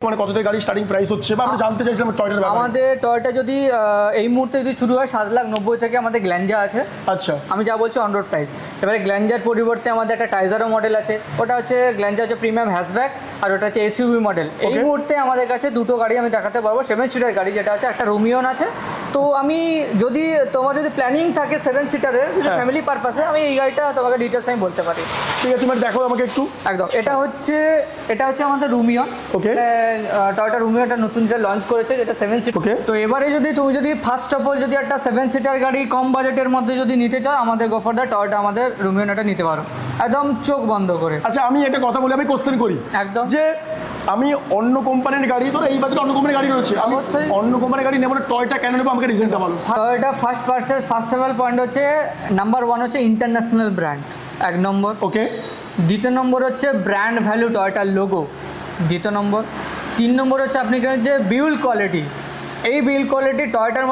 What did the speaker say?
মানে কত থেকে গাড়ি স্টার্টিং প্রাইস হচ্ছে বা আমরা জানতে চাইছিলাম টয়োটার ব্যাপারে। আমাদের টয়োটা যদি এই মুহূর্তে যদি শুরু হয় 7,90,000 থেকে আমাদের গ্ল্যাঞ্জা আছে। আচ্ছা, আমি যা বলছি অন রোড প্রাইস। এবারে গ্ল্যাঞ্জার পরিবর্তে আমাদের একটা টাইজারও মডেল আছে, ওটা হচ্ছে গ্ল্যাঞ্জা হচ্ছে প্রিমিয়াম হ্যাশব্যাক, আর ওটা হচ্ছে এসইউভি মডেল। এই মুহূর্তে আমাদের কাছে দুটো গাড়ি আমি দেখাতে পারবো, 7 সিটার গাড়ি, যেটা হচ্ছে একটা রোমিয়ন আছে। তো আমি যদি তোমার যদি প্ল্যানিং থাকে 7 সিটারের ফ্যামিলি পারপাসে, আমি এই গাড়িটা তোমাকে ডিটেলস আমি বলতে পারি। ঠিক আছে, তুমি দেখো আমাকে একটু। একদম, এটা হচ্ছে আমাদের রোমিয়ন। ওকে, টয়োটা রোমিওটা নতুন যেটা লঞ্চ করেছে, যেটা 7 সিটার। ওকে, তো এবারে যদি তুমি যদি ফার্স্ট অফ অল যদি একটা 7 সিটার গাড়ি কম বাজেটের মধ্যে যদি নিতে চাও, আমাদের গোফার দা টয়োটা আমাদের রোমিওটা নিতে পারো একদম চোখ বন্ধ করে। আচ্ছা আমি একটা কথা বলি, আমি কোশ্চেন করি একদম, যে আমি অন্য কোম্পানির গাড়ি, তো এই বাজেটে অন্য কোম্পানির গাড়ি রয়েছে, আমি অবশ্যই অন্য কোম্পানির গাড়ি নেব না, টয়োটা কেন নেবো আমাকে রিজনটা বলো। Toyota first of all point হচ্ছে নাম্বার 1 হচ্ছে ইন্টারন্যাশনাল ব্র্যান্ড, 1 নম্বর। ওকে, দ্বিতীয় নম্বর হচ্ছে ব্র্যান্ড ভ্যালু টয়োটার লোগো, দ্বিতীয় নম্বর। 3 নম্বর হচ্ছে আপনি যে বিল্ড কোয়ালিটি, এই বিল্ড কোয়ালিটি টয়োটার মধ্যে